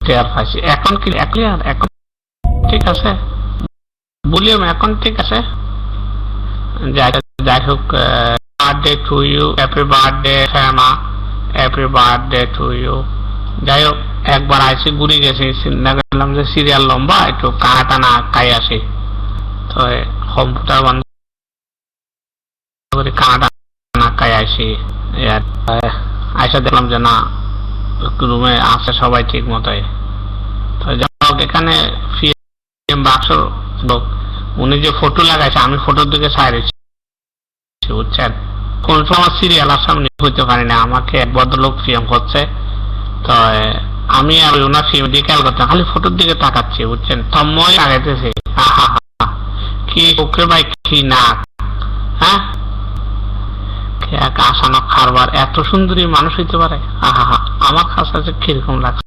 টের পাইছি। এখন কি ক্লিয়ার? এখন ঠিক আছে? ভলিউম এখন ঠিক আছে? যাই হোক, birthday to you, happy birthday Shyama, happy birthday to you. যাই হোক, একবার আইসি ঘুরে গেছি, চিন্তা করলাম যে সিরিয়াল লম্বা, একটু কাটা না খাই আসি। তো কম্পিউটার বন্ধ করে কাটা না খাই আসি। আইসা দেখলাম যে না, রুমে আছে সবাই ঠিক মতোই। তো যাই হোক, এখানে বাক্স লোক উনি যে ফটো লাগাইছে, আমি ফটোর দিকে সাইরেছি, বুঝছেন? কোন সময় সিরিয়াল আর সামনে হইতে পারি না, আমাকে এক ভদ্রলোক ফিএম করছে। তো আমি আর ওনার ফিএম দিয়ে খেয়াল করতাম, খালি ফটোর দিকে তাকাচ্ছি, বুঝছেন? তন্ময় লাগাইতেছে, আহা হা, কি ওকে ভাই, কি না, হ্যাঁ, আসানো খারবার, এত সুন্দরী মানুষ হইতে পারে, আহা হা। আমার কাছে কিরকম লাগছে,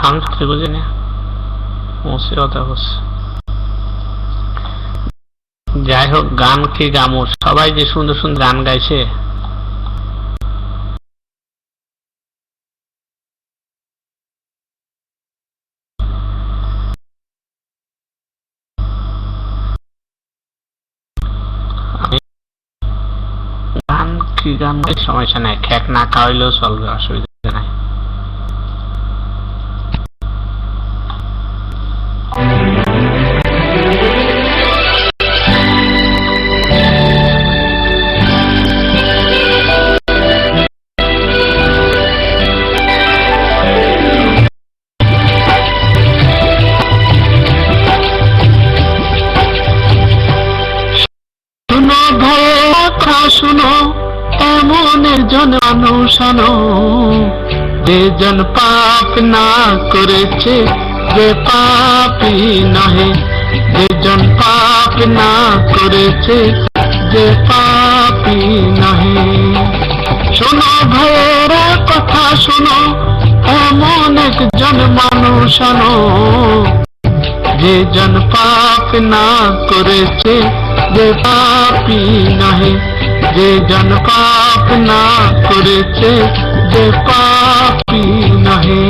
আমি সত্যি বুঝি না, কথা বলছে। যাই হোক, গান কি গামো, সবাই যে সুন্দর সুন্দর গান গাইছে। গান কি গান, সমস্যা নাই, খেক না খাওয়াইলেও চলবে, অসুবিধা নাই। শুনো, এমন একজন মানুষ আনো, যেজন পাপ না করেছে, যে পাপী নহে, যেজন পাপ না করেছে, যে পাপী নহে। শোনো ভাইয়েরা কথা শোনো, এমন একজন মানুষ আনো, যেজন পাপ না করেছে, যে পাপী নহে, যেজন পাপ না করেছে, যে পাপী নহে।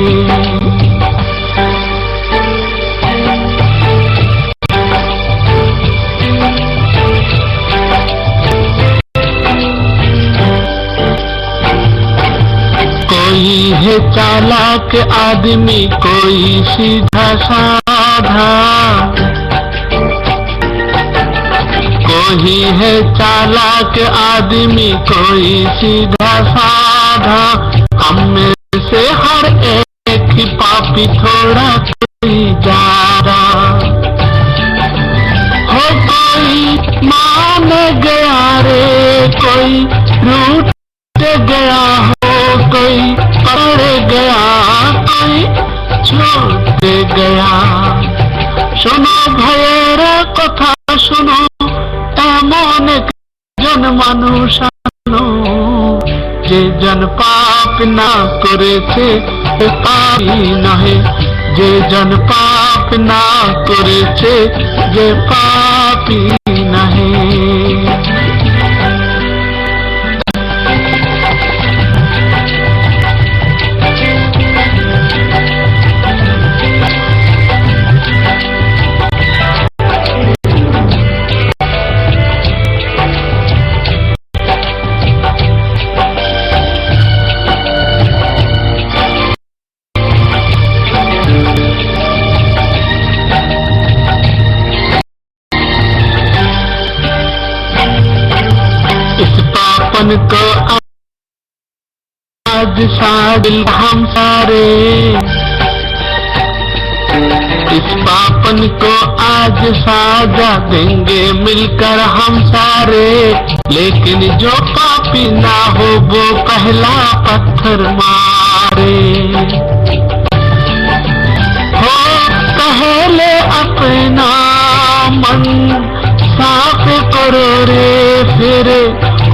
कोई है चालाक आदमी, कोई सीधा साधा, कोई है चालाक आदमी, कोई सीधा साधा, हम में से हर एक ही पापी थोड़ा कोई ज्यादा। हो कोई मान गया रे, कोई रूठ गया, हो कोई पड़ गया, कोई छूट गया। শোনো ভাইয়েরা কথা শোনো, এমন একজন মানুষ আনো, যেজন পাপ না করেছে, পাপী নহে, যেজন পাপ না করেছে, যে পাপী নহে। को आज सादिल हम सारे, इस पापन को आज साजा देंगे मिलकर हम सारे। लेकिन जो पापी ना हो वो पहला पत्थर मारे। हो पहले अपना मन साफ करो रे, फिर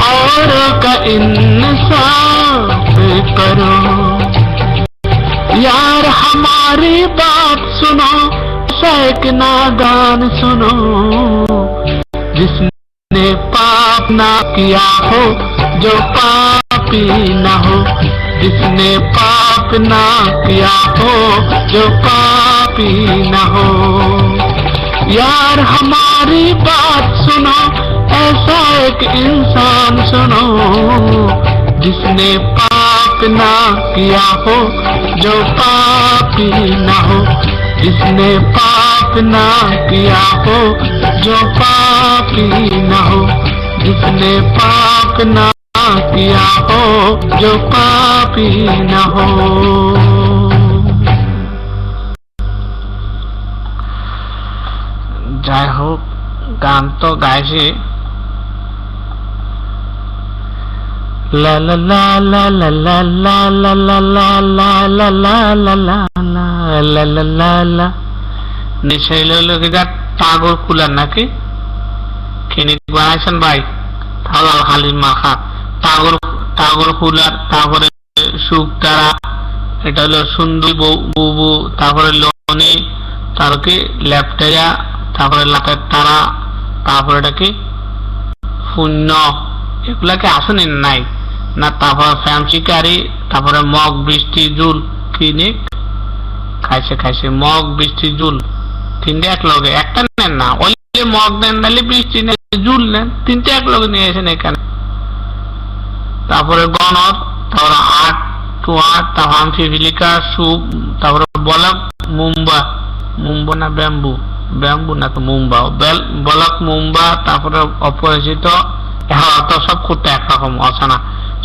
और का इंसाफ करो। यार हमारी बात सुनो, एक नादान सुनो, जिसने पाप ना किया हो, जो पापी ना हो, जिसने पाप ना किया हो जो पापी ना हो। यार हमारी बात सुनो, ऐसा एक इंसान सुनो जिसने पाप ना किया हो जो पापी ना हो। जिसने पाप ना किया हो जो पापी ना हो। जिसने पाप ना किया हो जो पापी ना हो। যাই হোক, গান তো গাইছি। লা লা লা লা লা লা লা লা লা লা লা লা লা লা লা লা লা লা লা। নিশ্চয় লোকেরা পাগল কুলার নাকি কিনে বানাইছেন ভাই? থালাল হালিম মাখা পাগল পাগল কুলার, তারপরে সুখ তারা, এটা হলো সুন্দরী বুবু, তারপরে লনি, তারপরে ল্যাপটেয়া, তারপরে লাটের তারা, তারপরে এটা কি শূন্য, এগুলাকে আসেনি নাই না। তারপর ফ্যাম শিকারি, তারপরে মগ বৃষ্টি জুল কিনে খাইছে মগ বৃষ্টি জুল, তিনটে এক লগে, একটা নেন না, ওই মগ নেন নাহলে বৃষ্টি নেন জুল নেন, তিনটে এক লগে নিয়ে এসেন এখানে। তারপরে গণর, তারপরে আট টু আট, তারপর আমফিভিলিকা সুপ, তারপরে বলক মুম্বা, মুম্বা না ব্যাম্বু, ব্যাম্বু না তো মুম্বা, বলক মুম্বা, তারপরে অপরিচিত। হ্যাঁ, তো সব করতে একরকম, অসানা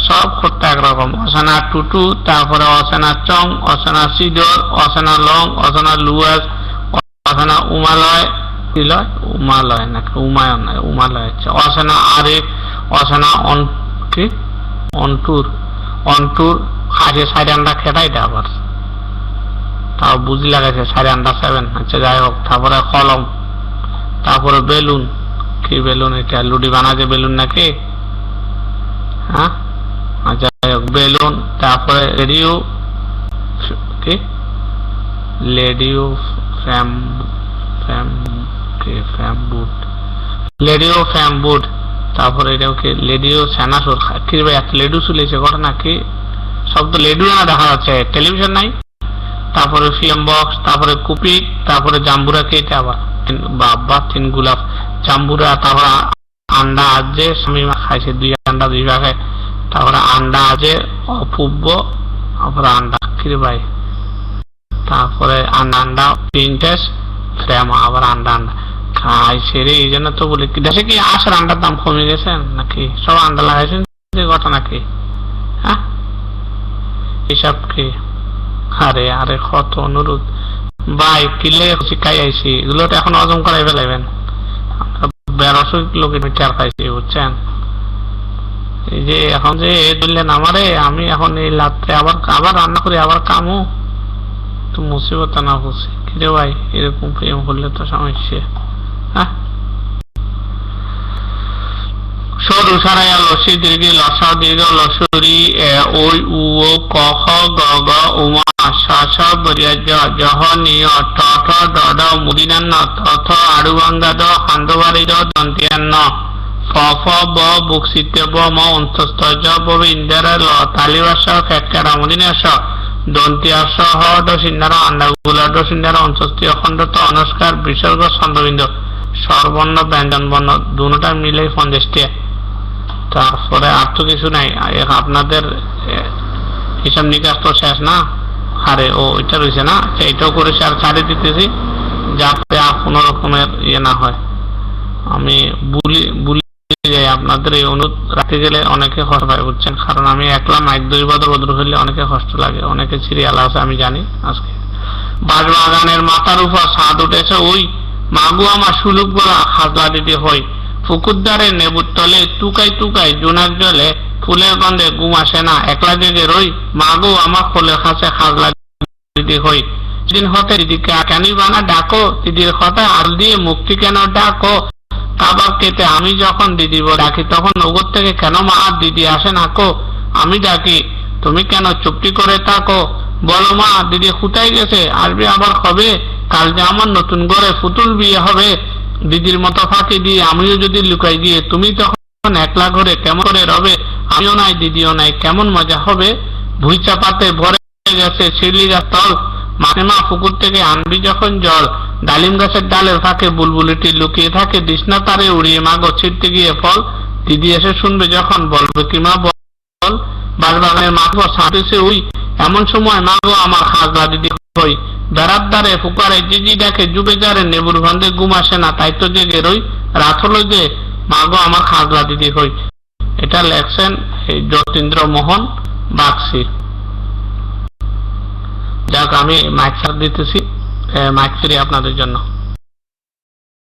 সব করতে একরকম, অসানা টুটু, তারপরে অসানা চং, অসানা সিডর, অসানা লং, অসানা লুয়াস, অসানা উমালয়, কি লয় উমালয় নাকি উমায়ন, উমালয় হচ্ছে অসানা আরেক, অসানা কি অন্টুর, অন্টুর আগে সাইড আন্ডা খেটাই দেয় আবার, তাও বুঝি লাগাইছে সাইড আন্ডা 7। আচ্ছা যাই হোক, তারপরে কলম, তারপরে বেলুন, কি বেলুন এটা লুডি বানাচ্ছে বেলুন নাকি? হ্যাঁ যাই হোক বেলুন, তারপরে রেডিও কি লেডিও ফ্যাম ফ্যাম কি ফ্যাম বুট, লেডিও ফ্যাম বুট, তারপরে এটাও কি লেডিও সেনাসুর, কি ভাই এত লেডু চলেছে ঘটনা কি? সব তো লেডু না দেখা যাচ্ছে, টেলিভিশন নাই। তারপরে ফিল্ম বক্স, তারপরে কুপি, তারপরে জাম্বুরা কেটে আবার বাবা 3 গোলাপ জাম্বুরা, তারপরে আন্ডা আছে স্বামী খাইছে 2 আন্ডা 2 ভাগে, তারপরে আন্ডা আছে অপূর্ব, তারপরে আন্ডা কি ভাই, তারপরে আন্ডা প্রিন্টেস ফ্রেম, আবার আন্ডা খাইছে রে। এই জন্য তো বলি দেশে কি আসার আন্ডার দাম কমে গেছে নাকি? সব আন্ডা লাগাইছেন যে ঘটনা কি? হ্যাঁ এসব কি? আরে আরে কত অনুরোধ ভাই, কিলে শিখাই আইছি, এগুলো তো এখন হজম করাই ফেলাইবেন। 1200 কিলোমিটার খাইছি বুঝছেন। এই যে এখন যে বললেন আমারে, আমি এখন এই রাত্রে আবার রান্না করি, আবার কামু, তো মুসিবত না বুঝছি কিরে ভাই, এরকম প্রেম করলে তো সমস্যা। হ্যাঁ সরু সারাইয়া লসি দীর্ঘ লসা দীর্ঘ লসরি ওই উ ক খ গ গ উমা স স বরিয়া জ জহ নিয় ঠ ঠ ড ড মুদিনান্ন থ থ আড়ুভাঙ্গা দ হান্দবাড়ি দ দন্তিয়ান্ন ফ ফ ব বুকসিতে ব ম অন্তস্থ জ ব ইন্দারা ল তালিবাস ফ্যাক্কারা মুদিনাস দন্তিয়াস হ ড সিন্নার আন্ডাগুলা ড সিন্নার অন্তস্থি অখণ্ড ত অনস্কার বিসর্গ ছন্দবিন্দু স্বরবর্ণ ব্যঞ্জন বর্ণ দুটা মিলে 50টা। তারপরে আর তো কিছু নাই, আপনাদের হিসাব নিকাশ তো শেষ না? আরে ও এটা রয়েছে না, এইটাও করেছে আর ছাড়ে দিতেছি যাতে কোনো রকমের ইয়ে না হয়। আমি বুলি যাই, আপনাদের এই অনুরোধ রাখতে গেলে অনেকে কষ্ট পায় বুঝছেন, কারণ আমি একলা মাইক 2 বদল হইলে অনেকে কষ্ট লাগে, অনেকে সিরিয়াল আছে আমি জানি। আজকে বাঁশবাগানের মাথার উপর ছাদ উঠেছে, ওই মাগু আমার সুলুক বলা খাজলা দিতে হয়, পুকুর ধারে নেবুর তলে টুকাই টুকাই জোনাক জলে ফুলের গন্ধে ঘুম আসে না, একলা জেগে রই মাগো আমার খোলের কাছে খাজলা দিতে হয়। দিন হতে দিদিকে কেন বানা ডাকো, দিদির কথা আল দিয়ে মুক্তি কেন ডাকো, খাবার খেতে আমি যখন দিদি ডাকি তখন ওগর থেকে কেন মা আর দিদি আসে না কো, আমি ডাকি তুমি কেন চুপটি করে থাকো, বলো মা দিদি কোথায় গেছে, আসবে আবার কবে, কাল যে আমার নতুন ঘরে পুতুল বিয়ে হবে, দিদির মতো ফাঁকি দিয়ে আমিও যদি লুকাই দিয়ে তুমি তখন একলা ঘরে কেমন করে রবে, আমিও নাই দিদিও নাই কেমন মজা হবে, ভুইচা পাতে ভরে গেছে শিউলি গাছ তল, মাসিমা পুকুর থেকে আনবি যখন জল, ডালিম গাছের ডালের ফাঁকে বুলবুলিটি লুকিয়ে থাকে, দিশনা তারে উড়িয়ে মাগো ছিঁড়তে গিয়ে ফল, দিদি এসে শুনবে যখন বলবে কি মা বল, বাঁশবাগানের মাগো ছাঁটেছে উই, এমন সময় মাগো আমার খাজনা দিদি হই, বেড়ার দ্বারে ফুকারে জিজি ডাকে যুগে যারে, নেবুর গন্ধে ঘুম আসে না তাই তো জেগে রই, রাত হলো যে মাগো আমার খাজনা দিদি হই। এটা লেখছেন যতীন্দ্র মোহন বাগচি। যাক, আমি মাইক দিতেছি, মাইক ফ্রি আপনাদের জন্য।